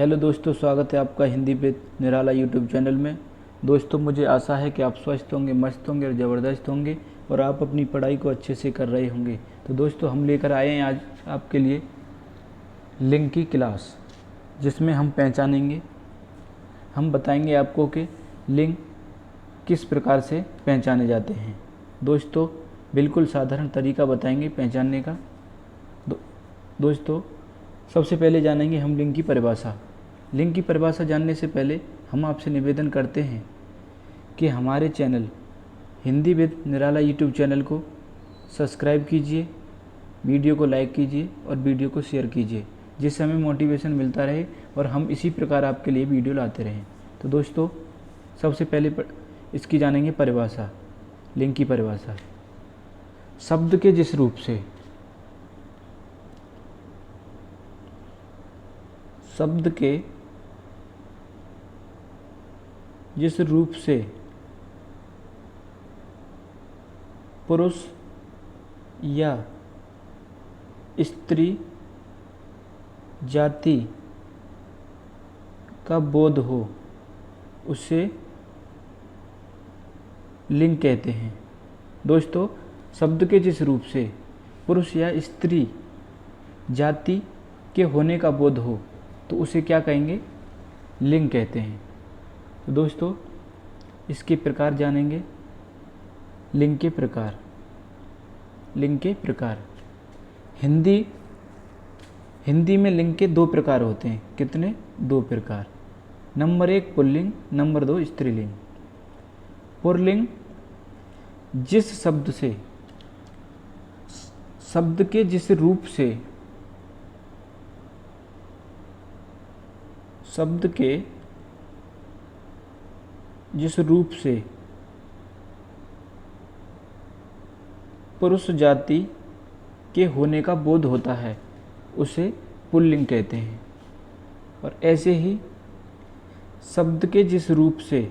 Hello दोस्तों, स्वागत है आपका हिंदी पे निराला यूट्यूब चैनल में। दोस्तों, मुझे आशा है कि आप स्वस्थ होंगे, मस्त होंगे और ज़बरदस्त होंगे और आप अपनी पढ़ाई को अच्छे से कर रहे होंगे। तो दोस्तों, हम लेकर आए हैं आज आपके लिए लिंग की क्लास, जिसमें हम पहचानेंगे, हम बताएंगे आपको कि लिंग किस प्रकार से पहचाने जाते हैं। दोस्तों, बिल्कुल साधारण तरीका बताएंगे पहचानने का। दोस्तों, सबसे पहले जानेंगे हम लिंग की परिभाषा। लिंग की परिभाषा जानने से पहले हम आपसे निवेदन करते हैं कि हमारे channel Hindi with Nirala YouTube channel को सब्सक्राइब कीजिए, वीडियो को लाइक कीजिए और वीडियो को शेयर कीजिए, जिससे हमें मोटिवेशन मिलता रहे और हम इसी प्रकार आपके लिए वीडियो लाते रहें। तो दोस्तों, सबसे पहले इसकी जानेंगे परिभाषा। लिंग की परिभाषा शब्द के जिस रूप से पुरुष या स्त्री जाति का बोध हो उसे लिंग कहते हैं। दोस्तों, शब्द के जिस रूप से पुरुष या स्त्री जाति के होने का बोध हो तो उसे क्या कहेंगे? लिंग कहते हैं। तो दोस्तों, इसके प्रकार जानेंगे। लिंग के प्रकार हिंदी में लिंग के दो प्रकार होते हैं। कितने? दो प्रकार। नंबर 1 पुल्लिंग, नंबर 2 स्त्रीलिंग। पुल्लिंग जिस शब्द के जिस रूप से पुरुष जाति के होने का बोध होता है उसे पुल्लिंग कहते हैं। और ऐसे ही शब्द के जिस रूप से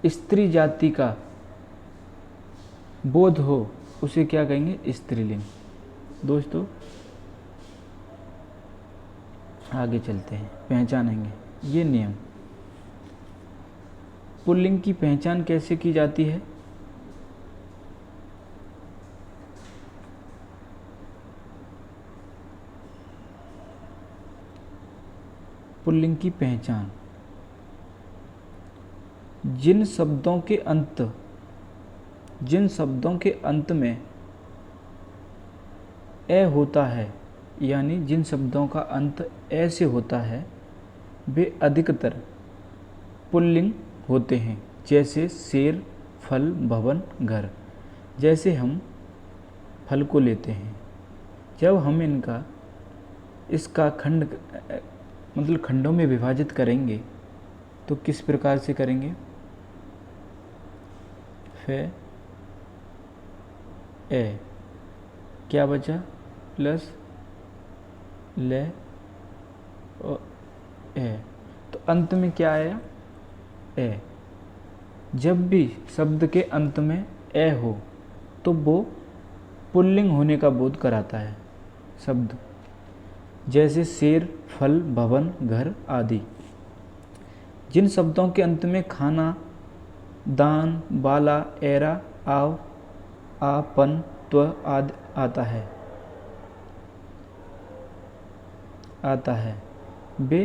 स्त्री जाति का बोध हो उसे क्या कहेंगे? स्त्रीलिंग। दोस्तों, आगे चलते हैं, पहचानेंगे ये नियम। पुल्लिंग की पहचान कैसे की जाती है? पुल्लिंग की पहचान जिन शब्दों के अंत में ए होता है, यानी जिन शब्दों का अंत ए से होता है वे अधिकतर पुल्लिंग होते हैं। जैसे शेर, फल, भवन, घर। जैसे हम फल को लेते हैं, जब हम इसका खंडों में विभाजित करेंगे तो किस प्रकार से करेंगे? फे ए, क्या बचा? प्लस ले और ए, तो अंत में क्या आया? ए। जब भी शब्द के अंत में ए हो तो वो पुल्लिंग होने का बोध कराता है शब्द। जैसे शेर, फल, भवन, घर आदि। जिन शब्दों के अंत में खाना, दान, बाला, एरा, आव, आ, पन, त्व आदि आता है वे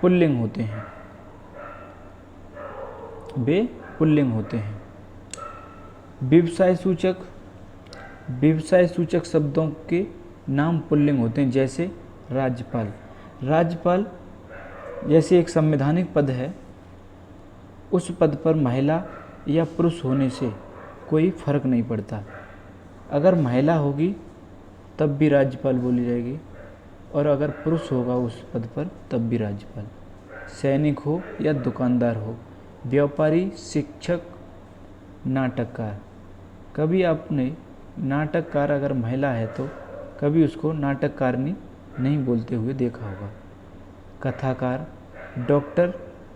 पुल्लिंग होते हैं। व्यवसाय सूचक शब्दों के नाम पुल्लिंग होते हैं। जैसे राज्यपाल जैसे एक संवैधानिक पद है, उस पद पर महिला या पुरुष होने से कोई फर्क नहीं पड़ता। अगर महिला होगी तब भी राज्यपाल बोली जाएगी और अगर पुरुष होगा उस पद पर तब भी राज्यपाल। सैनिक हो या दुकानदार हो, व्यापारी, शिक्षक, नाटककार। कभी आपने नाटककार अगर महिला है तो कभी उसको नाटककारनी नहीं बोलते हुए देखा होगा। कथाकार, डॉक्टर,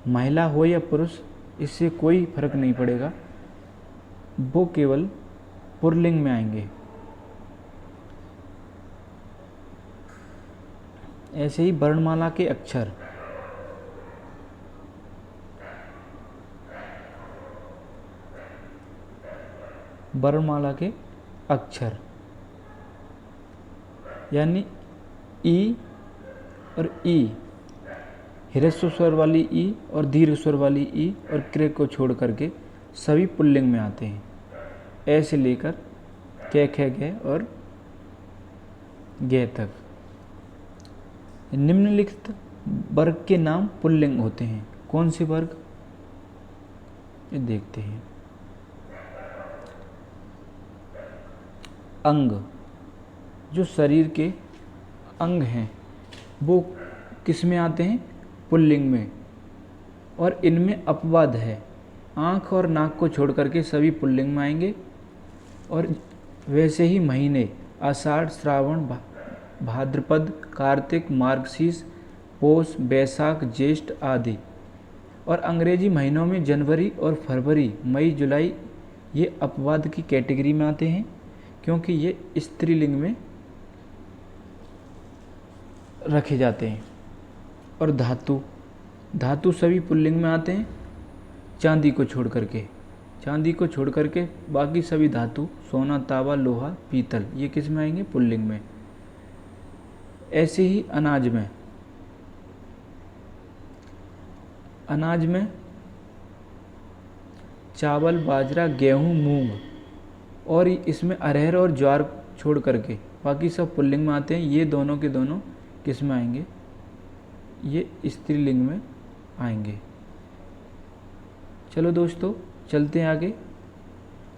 महिला हो या पुरुष, इससे कोई फर्क नहीं पड़ेगा। वो केवल पुल्लिंग में आएंगे। ऐसे ही वर्णमाला के अक्षर, वर्णमाला के अक्षर यानी ई और ई, ह्रस्व स्वर वाली ई और दीर्घ स्वर वाली ई और क्र को छोड़ करके सभी पुल्लिंग में आते हैं। ए से लेकर कै खे गे और गे तक। निम्नलिखित वर्ग के नाम पुल्लिंग होते हैं। कौन से वर्ग, ये देखते हैं। अंग, जो शरीर के अंग हैं वो किस में आते हैं, पुल्लिंग में, और इनमें अपवाद है। आँख और नाक को छोड़ करके सभी पुल्लिंग में आएंगे। और वैसे ही महीने आषाढ़, श्रावण, भाद्रपद, कार्तिक, मार्गशीर्ष, पौष, बैसाख, ज्येष्ठ आदि। और अंग्रेजी महीनों में जनवरी और फरवरी, मई, जुलाई ये अपवाद की कैटेगरी में आते हैं, क्योंकि ये स्त्रीलिंग में रखे जाते हैं। और धातु, धातु सभी पुल्लिंग में आते हैं, चांदी को छोड़ करके। चांदी को छोड़ करके बाकी सभी धातु, सोना, तांबा, लोहा, पीतल, ये किस में आएंगे, पुल्लिंग में। ऐसे ही अनाज में, अनाज में चावल, बाजरा, गेहूं, मूंग, और इसमें अरहर और ज्वार छोड़ करके बाकी सब पुल्लिंग में आते हैं। ये दोनों के दोनों किस में आएंगे, ये स्त्रीलिंग में आएंगे। चलो दोस्तों चलते हैं आगे।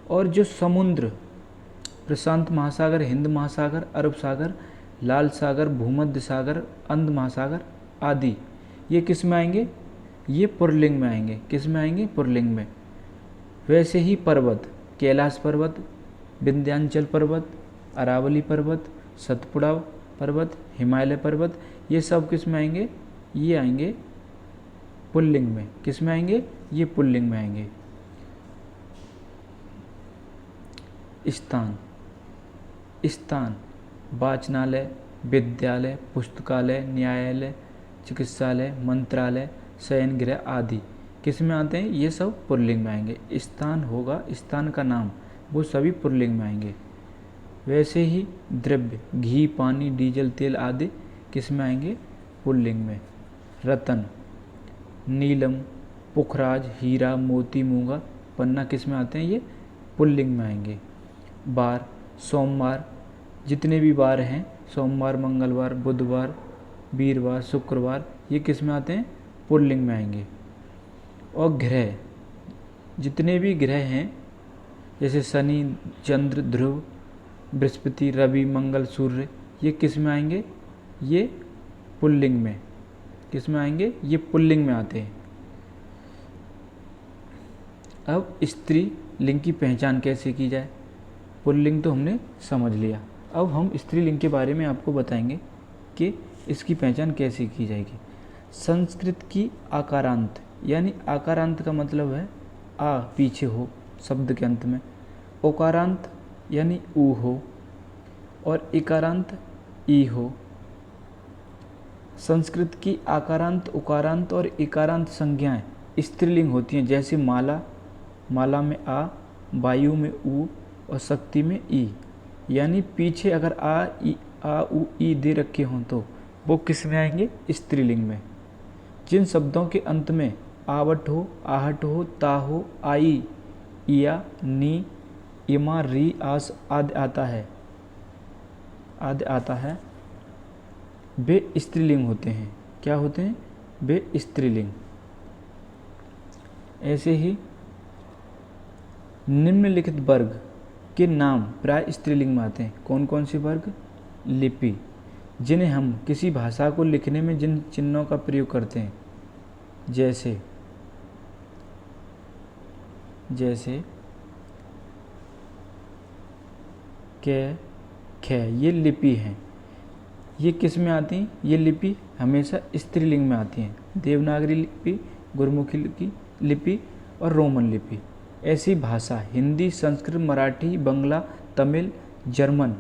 और जो समुद्र, प्रशांत महासागर, हिंद महासागर, अरब सागर, लाल सागर, भूमध्य सागर, अंध महासागर आदि, ये किस में आएंगे, ये पुल्लिंग में आएंगे। किस में आएंगे, पुल्लिंग में। वैसे ही पर्वत, कैलाश पर्वत, विंध्याचल पर्वत, अरावली पर्वत, सतपुड़ा पर्वत, हिमालय पर्वत, ये सब किस में आएंगे, ये आएंगे पुल्लिंग में। किस में आएंगे, ये पुल्लिंग में आएंगे। स्थान, स्थान वाचनालय, विद्यालय, पुस्तकालय, न्यायालय, चिकित्सालय, मंत्रालय, शयन गृह आदि किस में आते हैं, ये सब पुल्लिंग में आएंगे। स्थान होगा, स्थान का नाम, वो सभी पुल्लिंग में आएंगे। वैसे ही द्रव्य, घी, पानी, डीजल, तेल आदि किस में आएंगे, पुल्लिंग में। रतन, नीलम, पुखराज, हीरा, मोती, मूंगा, पन्ना किस में आते हैं, ये पुल्लिंग में आएंगे। बार, सोमवार, जितने भी बार हैं, सोमवार, मंगलवार, बुधवार, वीरवार, शुक्रवार, ये किस में आते हैं, पुल्लिंग में आएंगे। और ग्रह, जितने भी ग्रह हैं जैसे शनि, चंद्र, ध्रुव, बृहस्पति, रवि, मंगल, सूर्य, ये किस में आएंगे, ये पुल्लिंग में। किस में आएंगे, ये पुल्लिंग में आते हैं। अब स्त्री लिंग की पहचान कैसे की जाए। पुल्लिंग तो हमने समझ लिया, अब हम स्त्रीलिंग के बारे में आपको बताएंगे कि इसकी पहचान कैसे की जाएगी। संस्कृत की आकारांत, यानी आकारांत का मतलब है आ पीछे हो शब्द के अंत में, ओकारांत यानी ऊ हो, और इकारांत ई हो। संस्कृत की आकारांत, उकारांत और इकारांत संज्ञाएं स्त्रीलिंग होती हैं, जैसे माला, माला में आ, वायु में ऊ और शक्ति में ई। यानी पीछे अगर आ उ ई दे रखे हों तो वो किस में आएंगे, स्त्रीलिंग में। जिन शब्दों के अंत में आवट हो, आहट हो, ता हो, आई, इया, नी, इमा, री, आस आदि आता है, वे स्त्रीलिंग होते हैं। क्या होते हैं, वे स्त्रीलिंग। ऐसे ही निम्नलिखित वर्ग के नाम प्राय स्त्रीलिंग में आते हैं। कौन कौन से वर्ग, लिपि, जिन्हें हम किसी भाषा को लिखने में जिन चिन्हों का प्रयोग करते हैं, जैसे क, ख, ये लिपि हैं। ये किस में आती हैं, ये लिपि हमेशा स्त्रीलिंग में आती हैं। देवनागरी लिपि, गुरमुखी लिपि और रोमन लिपि, ऐसी भाषा हिंदी, संस्कृत, मराठी, बंगला, तमिल, जर्मन,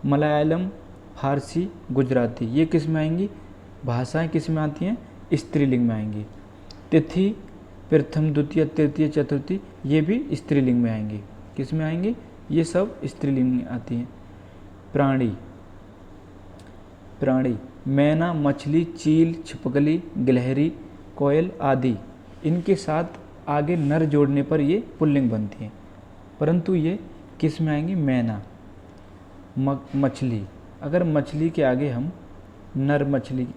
मलयालम, फारसी, गुजराती, ये किस में आएंगी? भाषाएं किस में आती हैं? स्त्रीलिंग में आएंगी। तिथि, प्रथम, द्वितीय, तृतीय, चतुर्थी, ये भी स्त्रीलिंग में आएंगी। किस में आएंगे? ये सब स्त्रीलिंग में आती हैं। प्राणी, मैना, मछली, चील, छिपकली, गिलहरी, कोयल आदि, इनके साथ आगे नर जोड़ने पर ये पुल्लिंग बनती हैं, परंतु ये किस में आएंगी? मैना, मछली। अगर मछली के आगे हम नर मछली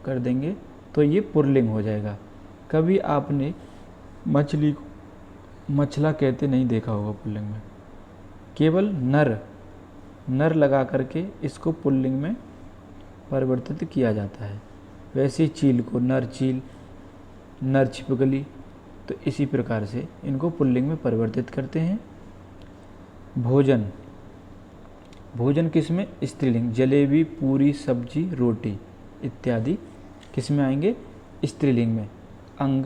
कर देंगे तो ये पुल्लिंग हो जाएगा। कभी आपने मछली को मछला कहते नहीं देखा होगा पुल्लिंग में, केवल नर लगा करके इसको पुल्लिंग में परिवर्तित किया जाता है। वैसे चील को नर चील, नर छिपकली, तो इसी प्रकार से इनको पुल्लिंग में परिवर्तित करते हैं। भोजन किस में? स्त्रीलिंग। जलेबी, पूरी, सब्जी, रोटी इत्यादि किस में आएंगे? स्त्रीलिंग में। अंग,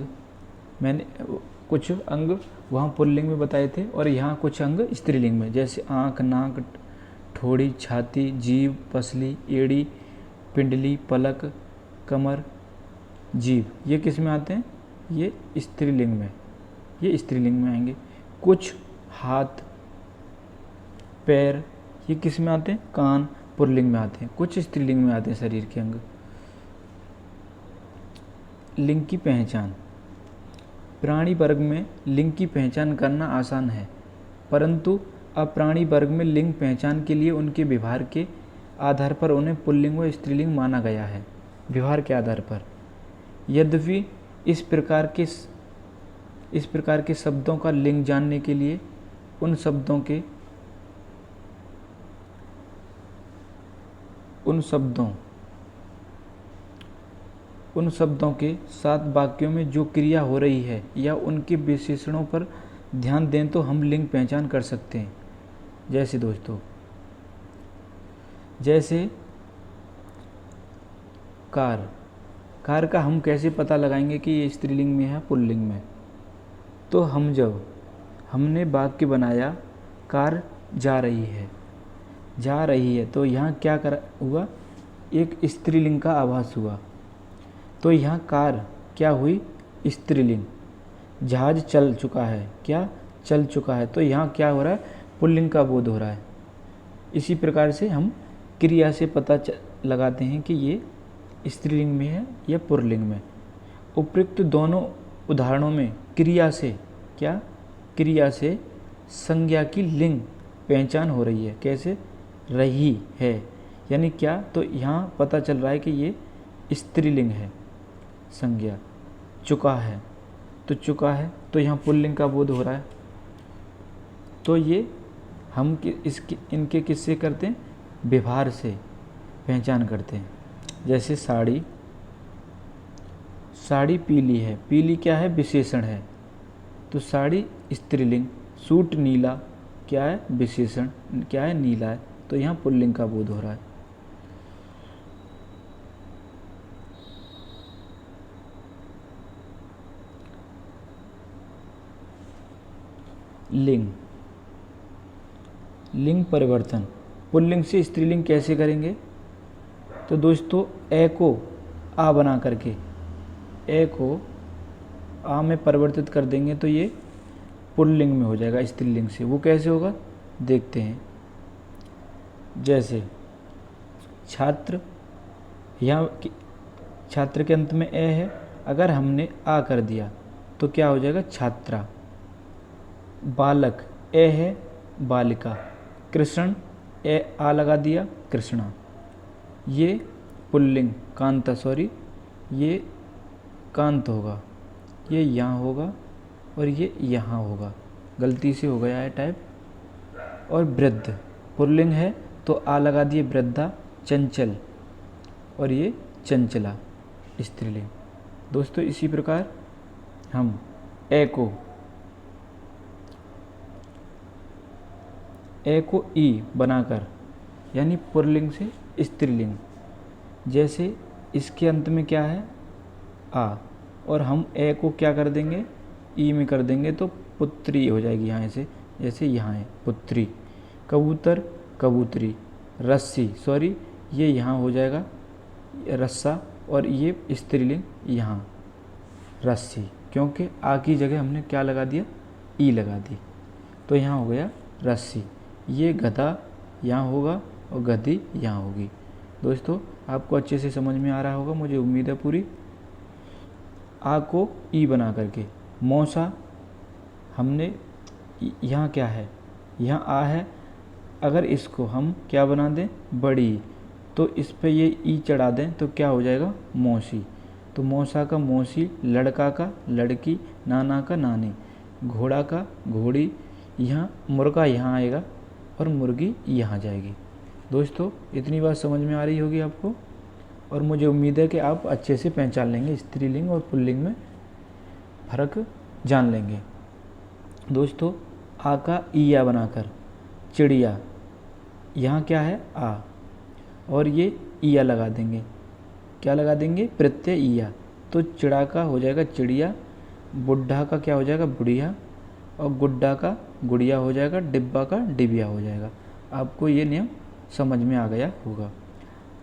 मैंने कुछ अंग वहाँ पुल्लिंग में बताए थे और यहाँ कुछ अंग स्त्रीलिंग में, जैसे आँख, नाक, ठोड़ी, छाती, जीभ, पसली, एड़ी, पिंडली, पलक, कमर, जीभ, ये किस में आते हैं? ये स्त्रीलिंग में आएंगे। कुछ हाथ, पैर, ये किस में आते हैं? कान, पुल्लिंग में आते हैं। कुछ स्त्रीलिंग में आते हैं शरीर के अंग। लिंग की पहचान। प्राणी वर्ग में लिंग की पहचान करना आसान है, परंतु अप्राणी वर्ग में लिंग पहचान के लिए उनके व्यवहार के आधार पर उन्हें पुल्लिंग व स्त्रीलिंग माना गया है। व्यवहार के आधार पर। यद्यपि इस प्रकार के शब्दों का लिंग जानने के लिए उन शब्दों के साथ वाक्यों में जो क्रिया हो रही है या उनके विशेषणों पर ध्यान दें तो हम लिंग पहचान कर सकते हैं। जैसे दोस्तों, जैसे कार का हम कैसे पता लगाएंगे कि ये स्त्रीलिंग में है पुल्लिंग में? तो हमने वाक्य बनाया कार जा रही है, तो यहाँ क्या हुआ? एक स्त्रीलिंग का आभास हुआ, तो यहाँ कार क्या हुई? स्त्रीलिंग। जहाज चल चुका है, क्या? चल चुका है, तो यहाँ क्या हो रहा है? पुल्लिंग का बोध हो रहा है। इसी प्रकार से हम क्रिया से पता लगाते हैं कि ये स्त्रीलिंग में है या पुल्लिंग में। उपयुक्त दोनों उदाहरणों में क्रिया से संज्ञा की लिंग पहचान हो रही है। कैसे? रही है, यानी क्या? तो यहाँ पता चल रहा है कि ये स्त्रीलिंग है। संज्ञा। चुका है, तो यहाँ पुल्लिंग का बोध हो रहा है। तो ये हम इनके किससे करते हैं? व्यवहार से पहचान करते हैं। जैसे साड़ी पीली है, पीली क्या है? विशेषण है, तो साड़ी स्त्रीलिंग। सूट नीला क्या है? विशेषण क्या है? नीला है, तो यहाँ पुल्लिंग का बोध हो रहा है। लिंग परिवर्तन। पुल्लिंग से स्त्रीलिंग कैसे करेंगे? तो दोस्तों, ए को आ बना करके ए को आ में परिवर्तित कर देंगे तो ये पुल्लिंग में हो जाएगा स्त्रीलिंग से। वो कैसे होगा? देखते हैं। जैसे छात्र, यहाँ छात्र के अंत में ए है, अगर हमने आ कर दिया तो क्या हो जाएगा? छात्रा। बालक, ए है, बालिका। कृष्ण, ए आ लगा दिया, कृष्णा। ये पुल्लिंग ये कांत होगा, ये यहाँ होगा और ये यहाँ होगा, गलती से हो गया है टाइप। और वृद्ध पुल्लिंग है तो आ लगा दिए, वृद्धा। चंचल, और ये चंचला स्त्रीलिंग। दोस्तों, इसी प्रकार हम ए को ई बनाकर, यानी पुल्लिंग से स्त्रीलिंग, जैसे इसके अंत में क्या है? आ, और हम ए को क्या कर देंगे? ई में कर देंगे तो पुत्री हो जाएगी यहाँ से, जैसे यहाँ है पुत्री। कबूतर कबूतरी, रस्सी सॉरी ये यहाँ हो जाएगा रस्सा, और ये स्त्रीलिंग यहाँ रस्सी, क्योंकि आ की जगह हमने क्या लगा दिया, ई लगा दी, तो यहाँ हो गया रस्सी। ये गधा यहाँ होगा और गधी यहाँ होगी। दोस्तों आपको अच्छे से समझ में आ रहा होगा, मुझे उम्मीद है पूरी। आ को ई बना करके मौसा, हमने यहाँ क्या है, यहाँ आ है, अगर इसको हम क्या बना दें, बड़ी, तो इस पे ये ई चढ़ा दें तो क्या हो जाएगा, मौसी। तो मौसा का मौसी, लड़का का लड़की, नाना का नानी, घोड़ा का घोड़ी, यहाँ मुर्गा यहाँ आएगा और मुर्गी यहाँ जाएगी। दोस्तों इतनी बात समझ में आ रही होगी आपको, और मुझे उम्मीद है कि आप अच्छे से पहचान लेंगे, स्त्रीलिंग और पुल्लिंग में फ़र्क जान लेंगे। दोस्तों आ का ईया बनाकर चिड़िया, यहाँ क्या है आ, और ये ईया लगा देंगे, क्या लगा देंगे, प्रत्यय ईया, तो चिड़ा का हो जाएगा चिड़िया, बुढ़ा का क्या हो जाएगा बुढ़िया, और गुड्डा का गुड़िया हो जाएगा, डिब्बा का डिबिया हो जाएगा। आपको ये नियम समझ में आ गया होगा।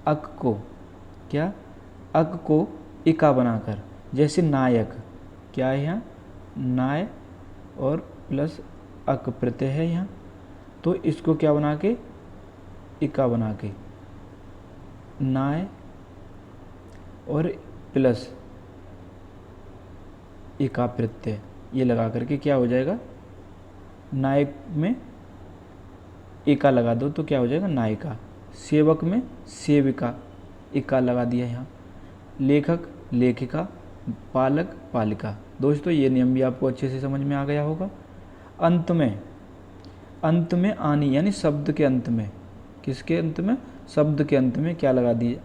अक को क्या, अक को इका बनाकर, जैसे नायक, क्या है यहाँ नाय और प्लस अक प्रत्यय है यहाँ, तो इसको क्या बना के, इका बना के, नाय और प्लस इका प्रत्यय ये लगा करके क्या हो जाएगा, नायक में इका लगा दो तो क्या हो जाएगा नायिका, सेवक में सेविका, इका लगा दिया यहाँ, लेखक लेखिका, पालक पालिका। दोस्तों ये नियम भी आपको अच्छे से समझ में आ गया होगा। अंत में आनी, यानी शब्द के अंत में, किसके अंत में, शब्द के अंत में क्या लगा दिया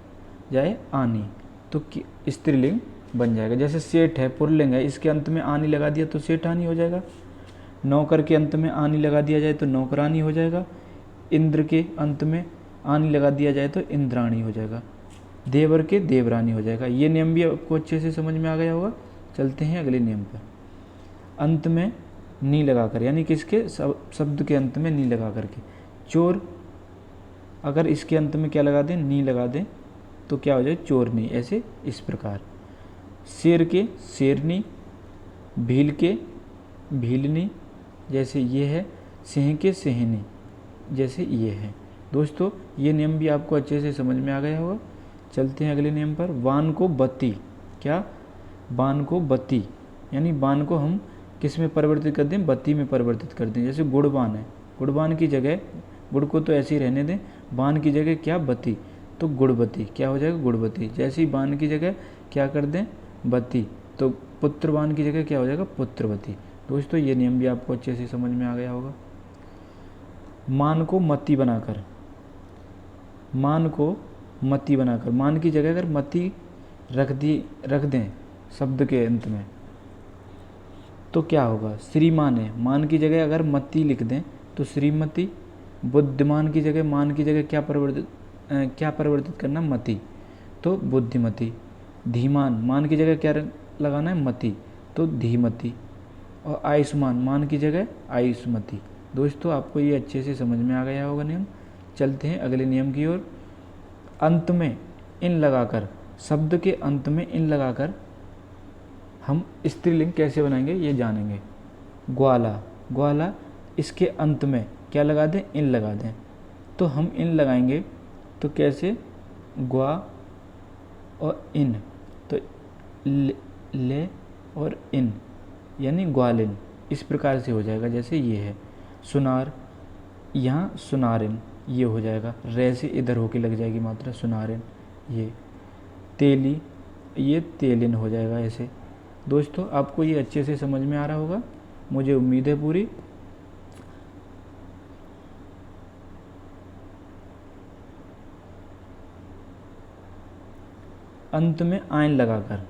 जाए, आनी, तो स्त्रीलिंग बन जाएगा। जैसे सेठ है पुल्लिंग है, इसके अंत में आनी लगा दिया तो सेठानी हो जाएगा। नौकर के अंत में आनी लगा दिया जाए तो नौकरानी हो जाएगा। इंद्र के अंत में आनी लगा दिया जाए तो इंद्राणी हो जाएगा। देवर के देवरानी हो जाएगा। ये नियम भी आपको अच्छे से समझ में आ गया होगा। चलते हैं अगले नियम पर। अंत में नी लगाकर, यानी किसके, शब्द के अंत में नी लगा करके। चोर, अगर इसके अंत में क्या लगा दें, नी लगा दें तो क्या हो जाए, चोरनी। ऐसे इस प्रकार। शेर के शेरनी, भील के भीलनी, जैसे ये है। सिंह के सिंहनी, जैसे ये है। दोस्तों ये नियम भी आपको अच्छे से समझ में आ गया होगा। चलते हैं अगले नियम पर। बान को बत्ती, क्या, बान को बत्ती, यानी बान को हम किस में परिवर्तित कर दें, बत्ती में परिवर्तित कर दें। जैसे गुड़बान है, गुड़बान की जगह, गुड़ को तो ऐसे ही रहने दें, बान की जगह क्या, बत्ती, तो गुड़बत्ती क्या हो जाएगा, गुड़बत्ती। जैसे ही बान की जगह क्या कर दें, बत्ती, तो पुत्रबान की जगह क्या हो जाएगा, पुत्रवती। दोस्तों ये नियम भी आपको अच्छे से समझ में आ गया होगा। मान को मत्ती बनाकर, मान को मत्ती बनाकर, मान की जगह अगर मत्ती रख दें शब्द के अंत में तो क्या होगा, श्रीमान है, मान की जगह अगर मत्ती लिख दें तो श्रीमती। बुद्धिमान की जगह मान की जगह क्या परिवर्तित करना, मति, तो बुद्धिमती। धीमान, मान की जगह क्या लगाना है, मति, तो धीमती। और आयुष्मान, मान की जगह आयुष्मती। दोस्तों आपको ये अच्छे से समझ में आ गया होगा नियम। चलते हैं अगले नियम की ओर। अंत में इन लगाकर, शब्द के अंत में इन लगाकर हम स्त्रीलिंग कैसे बनाएंगे ये जानेंगे। ग्वाला, ग्वाला, इसके अंत में क्या लगा दें, इन लगा दें, तो हम इन लगाएंगे तो कैसे, ग्वा और इन, तो ले और इन, यानी ग्वालिन, इस प्रकार से हो जाएगा। जैसे ये है सुनार, यहाँ सुनारिन ये हो जाएगा, रे से इधर होके लग जाएगी मात्रा, सुनारिन। ये तेली, ये तेलिन हो जाएगा ऐसे। दोस्तों आपको ये अच्छे से समझ में आ रहा होगा, मुझे उम्मीद है पूरी। अंत में आइन लगाकर,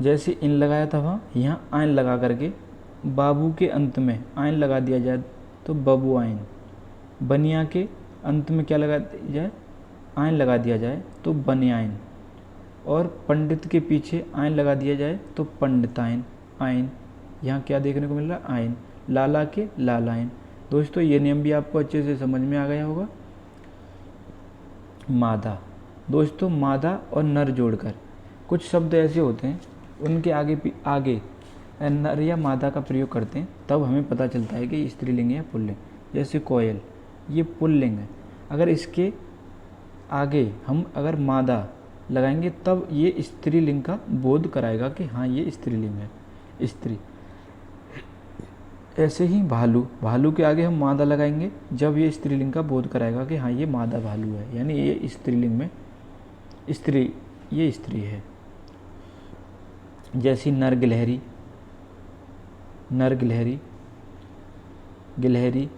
जैसे इन लगाया था वहाँ, यहाँ आइन लगा करके बाबू के अंत में आइन लगा दिया जाए तो बबू आइन। बनिया के अंत में क्या लगा दिया जाए, आइन लगा दिया जाए तो बनियाइन। और पंडित के पीछे आइन लगा दिया जाए तो पंडिताइन। आयन, यहाँ क्या देखने को मिल रहा है, आयन, लाला के लालायन। दोस्तों ये नियम भी आपको अच्छे से समझ में आ गया होगा। मादा, दोस्तों मादा और नर जोड़कर कुछ शब्द ऐसे होते हैं, उनके आगे नर या मादा का प्रयोग करते हैं, तब हमें पता चलता है कि ये स्त्रीलिंग है या पुल्लिंग। जैसे कोयल, ये पुल्लिंग है, अगर इसके आगे हम अगर मादा लगाएंगे तब ये स्त्रीलिंग का बोध कराएगा कि हाँ ये स्त्रीलिंग है, स्त्री। ऐसे ही भालू, भालू के आगे हम मादा लगाएंगे जब ये स्त्रीलिंग का बोध कराएगा कि हाँ ये मादा भालू है, यानी ये स्त्रीलिंग में स्त्री, ये स्त्री है। जैसी नर गिलहरी, नर गिलहरी, गिलहरी,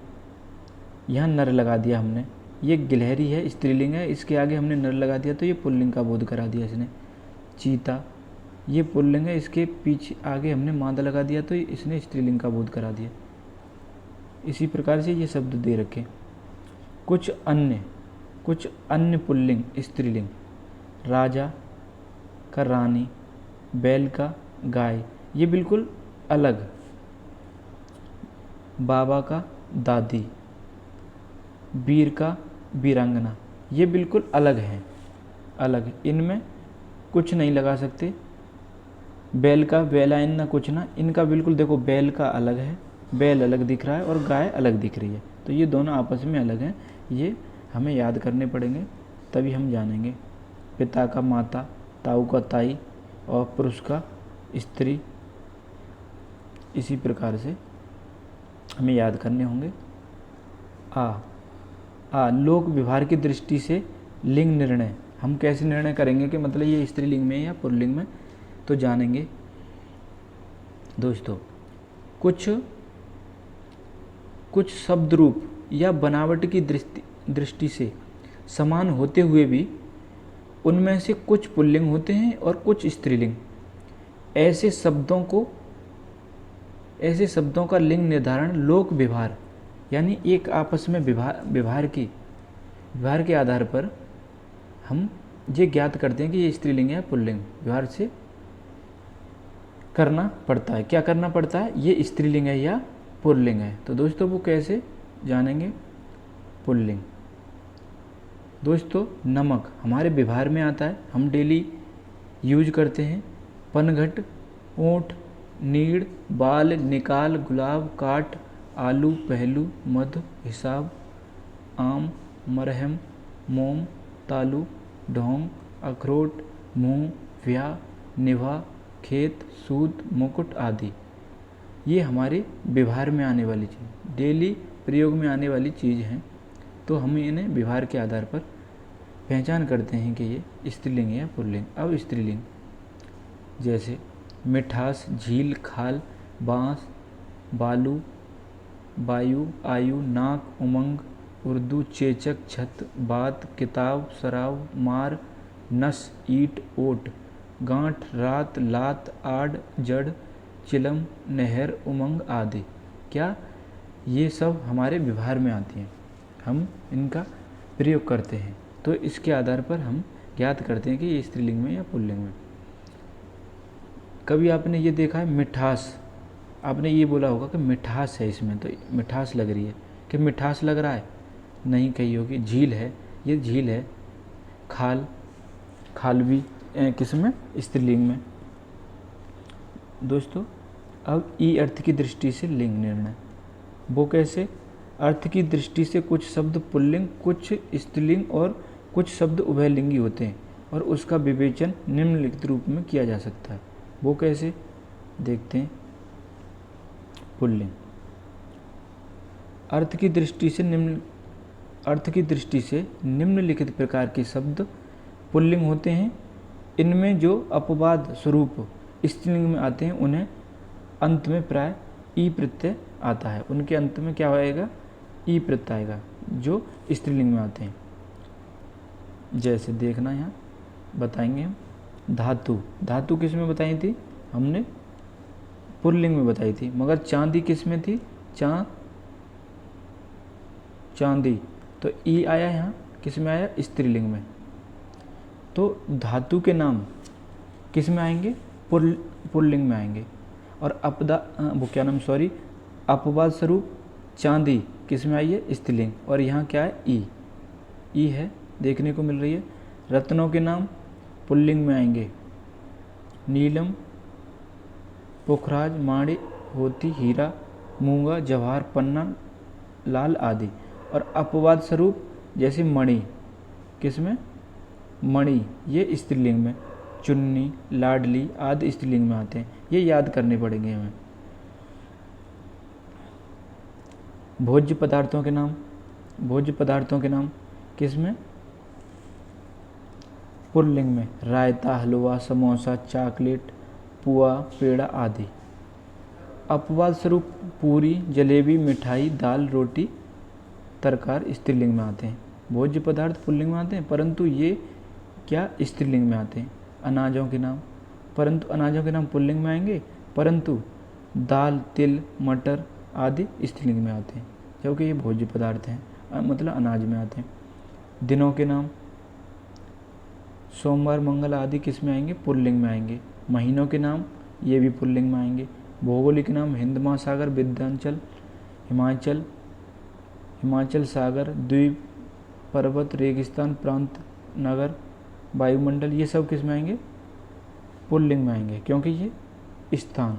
यहाँ नर लगा दिया हमने, ये गिलहरी है, स्त्रीलिंग है, इसके आगे हमने नर लगा दिया तो ये पुल्लिंग का बोध करा दिया इसने। चीता, ये पुल्लिंग है, इसके पीछे आगे हमने मादा लगा दिया तो इसने स्त्रीलिंग का बोध करा दिया। इसी प्रकार से ये शब्द दे रखे। कुछ अन्य पुल्लिंग स्त्रीलिंग, राजा का रानी, बैल का गाय, ये बिल्कुल अलग। बाबा का दादी, वीर का वीरांगना, ये बिल्कुल अलग हैं, अलग, इनमें कुछ नहीं लगा सकते। बैल का बैलायन ना कुछ ना, इनका बिल्कुल देखो बैल का अलग है, बैल अलग दिख रहा है और गाय अलग दिख रही है, तो ये दोनों आपस में अलग हैं। ये हमें याद करने पड़ेंगे तभी हम जानेंगे। पिता का माता, ताऊ का ताई और पुरुष का स्त्री, इसी प्रकार से हमें याद करने होंगे। लोक व्यवहार की दृष्टि से लिंग निर्णय, हम कैसे निर्णय करेंगे कि मतलब ये स्त्रीलिंग में या पुल्लिंग में, तो जानेंगे। दोस्तों कुछ शब्द रूप या बनावट की दृष्टि से समान होते हुए भी उनमें से कुछ पुल्लिंग होते हैं और कुछ स्त्रीलिंग। ऐसे शब्दों का लिंग निर्धारण लोक व्यवहार, यानी एक आपस में व्यवहार के आधार पर हम ये ज्ञात करते हैं कि ये स्त्रीलिंग है पुल्लिंग, व्यवहार से करना पड़ता है। क्या करना पड़ता है, ये स्त्रीलिंग है या पुल्लिंग है। तो दोस्तों वो कैसे जानेंगे, पुल्लिंग। दोस्तों नमक हमारे व्यवहार में आता है, हम डेली यूज करते हैं। पनघट, ऊँट, नीड़, बाल, निकाल, गुलाब, काट, आलू, पहलू, मधु, हिसाब, आम, मरहम, मोम, तालू, ढोंग, अखरोट, मुँह, व्याह, निभा, खेत, सूद, मुकुट आदि। ये हमारे व्यवहार में आने वाली चीज़, डेली प्रयोग में आने वाली चीज़ हैं, तो हम इन्हें व्यवहार के आधार पर पहचान करते हैं कि ये स्त्रीलिंग है या पुल्लिंग। अब स्त्रीलिंग जैसे मिठास, झील, खाल, बाँस, बालू, वायु, आयु, नाक, उमंग, उर्दू, चेचक, छत, बात, किताब, शराब, मार, नस, ईट, ओट, गांठ, रात, लात, आड़, जड़, चिलम, नहर, उमंग आदि। क्या ये सब हमारे व्यवहार में आती हैं, हम इनका प्रयोग करते हैं, तो इसके आधार पर हम ज्ञात करते हैं कि ये स्त्रीलिंग में या पुल्लिंग में। कभी आपने ये देखा है मिठास, आपने ये बोला होगा कि मिठास है इसमें, तो मिठास लग रही है, कि मिठास लग रहा है, नहीं कही होगी। झील है, ये झील है। खाल, खाल भी किस में, स्त्रीलिंग में। दोस्तों अब ई अर्थ की दृष्टि से लिंग निर्णय, वो कैसे, अर्थ की दृष्टि से कुछ शब्द पुल्लिंग, कुछ स्त्रीलिंग और कुछ शब्द उभयलिंगी होते हैं और उसका विवेचन निम्नलिखित रूप में किया जा सकता है। वो कैसे देखते हैं। पुल्लिंग, अर्थ की दृष्टि से निम्नलिखित प्रकार के शब्द पुल्लिंग होते हैं। इनमें जो अपवाद स्वरूप स्त्रीलिंग में आते हैं उन्हें अंत में प्राय ई प्रत्यय आता है, उनके अंत में क्या आएगा, ई प्रत्यय आएगा, जो स्त्रीलिंग में आते हैं। जैसे देखना यहाँ बताएंगे हम। धातु, धातु किस में बताई थी हमने, पुल्लिंग में बताई थी, मगर चांदी किस में थी, चांदी, तो ई आया यहाँ किस में आया, स्त्रीलिंग में। तो धातु के नाम किस में आएंगे, पुल्लिंग में आएंगे। और अपवाद स्वरूप चांदी किस में आई है, स्त्रीलिंग, और यहाँ क्या है, ई है, देखने को मिल रही है। रत्नों के नाम पुल्लिंग में आएंगे, नीलम, पुखराज, माणिक, मोती, हीरा, मूंगा, जवाहर, पन्ना, लाल आदि। और अपवाद स्वरूप जैसे मणि, किस में, मणि, ये स्त्रीलिंग में, चुन्नी, लाडली आदि स्त्रीलिंग में आते हैं। ये याद करने पड़ेंगे हमें। भोज्य पदार्थों के नाम किस में, पुल्लिंग में, रायता, हलवा, समोसा, चॉकलेट, पुआ, पेड़ा आदि। अपवाद स्वरूप पूरी, जलेबी, मिठाई, दाल, रोटी, तरकार स्त्रीलिंग में आते हैं। भोज्य पदार्थ पुल्लिंग में आते हैं, परंतु ये क्या, स्त्रीलिंग में आते हैं। अनाजों के नाम पुल्लिंग में आएंगे, परंतु दाल, तिल, मटर आदि स्त्रीलिंग में आते हैं, क्योंकि ये भोज्य पदार्थ हैं, मतलब अनाज में आते हैं। दिनों के नाम सोमवार, मंगल आदि किस में आएंगे, पुल्लिंग में आएंगे। महीनों के नाम ये भी पुल्लिंग में आएंगे। भौगोलिक नाम हिंद महासागर, विंध्याचल, हिमाचल सागर, द्वीप, पर्वत, रेगिस्तान, प्रांत, नगर, वायुमंडल, ये सब किस में आएंगे, पुल्लिंग में आएंगे, क्योंकि ये स्थान।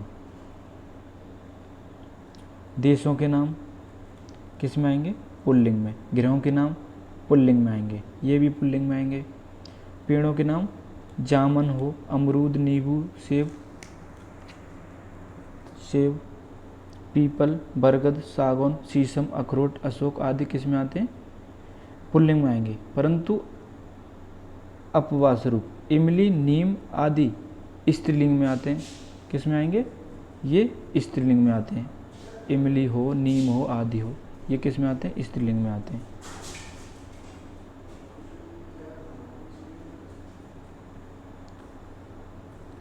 देशों के नाम किस में आएंगे, पुल्लिंग में। ग्रहों के नाम पुल्लिंग में आएंगे, ये भी पुल्लिंग में आएंगे। पेड़ों के नाम जामुन हो, अमरूद, नींबू, सेब, पीपल, बरगद, सागौन, शीशम, अखरोट, अशोक आदि किस में आते हैं, पुल्लिंग में आएंगे। परंतु अपवाद स्वरूप इमली, नीम आदि स्त्रीलिंग में आते हैं। किस में आएंगे, ये स्त्रीलिंग में आते हैं। इमली हो, नीम हो, आदि हो, ये किस में आते हैं, स्त्रीलिंग में आते हैं।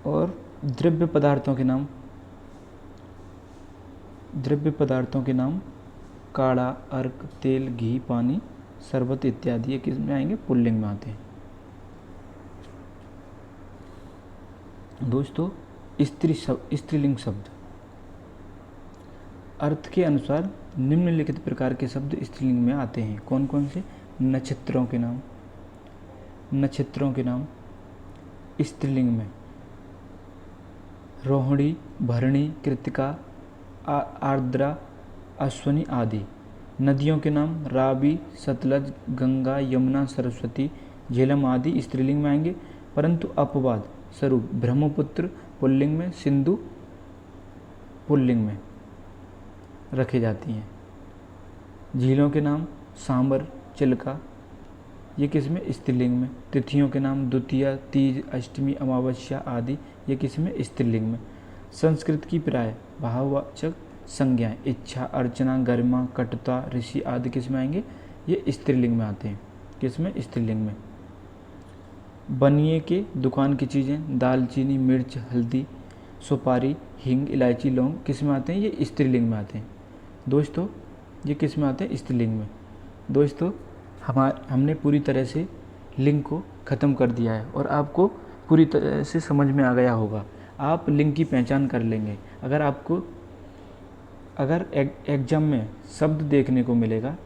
और द्रव्य पदार्थों के नाम काढ़ा, अर्क, तेल, घी, पानी, शरबत इत्यादि, ये किस में आएंगे, पुल्लिंग में आते हैं। दोस्तों, स्त्रीलिंग शब्द अर्थ के अनुसार निम्नलिखित प्रकार के शब्द स्त्रीलिंग में आते हैं। कौन कौन से, नक्षत्रों के नाम स्त्रीलिंग में, रोहिणी, भरणी, कृतिका, आर्द्रा, अश्विनी आदि। नदियों के नाम रावी, सतलज, गंगा, यमुना, सरस्वती, झेलम आदि स्त्रीलिंग में आएंगे, परंतु अपवाद स्वरूप ब्रह्मपुत्र पुल्लिंग में, सिंधु पुल्लिंग में रखी जाती हैं। झीलों के नाम सांबर, चिल्का, ये किस में, स्त्रीलिंग में। तिथियों के नाम द्वितीया, तीज, अष्टमी, अमावस्या आदि, ये किस में, स्त्रीलिंग में। संस्कृत की प्राय भाववाचक संज्ञाएं इच्छा, अर्चना, गरिमा, कटुता, ऋषि आदि किस में आएंगे, ये स्त्रीलिंग में आते हैं। किस में, स्त्रीलिंग में। बनिए के दुकान की चीज़ें, दालचीनी, मिर्च, हल्दी, सुपारी, हींग, इलायची, लौंग किस में आते हैं, ये स्त्रीलिंग में आते हैं। दोस्तों, ये किस में आते हैं, स्त्रीलिंग में। दोस्तों, हमने पूरी तरह से लिंग को ख़त्म कर दिया है और आपको पूरी तरह से समझ में आ गया होगा। आप लिंग की पहचान कर लेंगे। अगर एग्जाम में शब्द देखने को मिलेगा,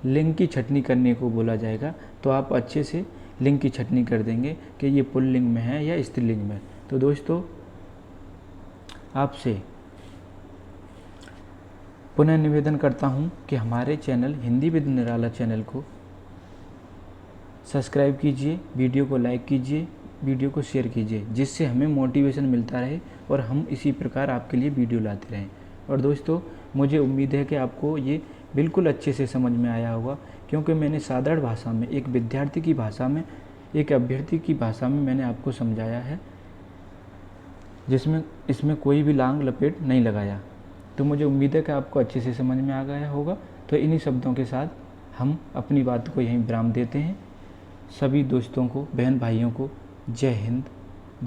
लिंग की छटनी करने को बोला जाएगा, तो आप अच्छे से लिंग की छटनी कर देंगे कि ये पुल्लिंग में है या स्त्रीलिंग में। तो दोस्तों, आपसे पुनः निवेदन करता हूँ कि हमारे channel Hindi with Nirala channel को सब्सक्राइब कीजिए, वीडियो को लाइक कीजिए, वीडियो को शेयर कीजिए, जिससे हमें मोटिवेशन मिलता रहे और हम इसी प्रकार आपके लिए वीडियो लाते रहें। और दोस्तों, मुझे उम्मीद है कि आपको ये बिल्कुल अच्छे से समझ में आया होगा, क्योंकि मैंने साधारण भाषा में, एक विद्यार्थी की भाषा में, एक अभ्यर्थी की भाषा में मैंने आपको समझाया है, जिसमें इसमें कोई भी लांग लपेट नहीं लगाया। तो मुझे उम्मीद है कि आपको अच्छे से समझ में आ गया होगा। तो इन्हीं शब्दों के साथ हम अपनी बात को यहीं विराम देते हैं। सभी दोस्तों को, बहन भाइयों को जय हिंद,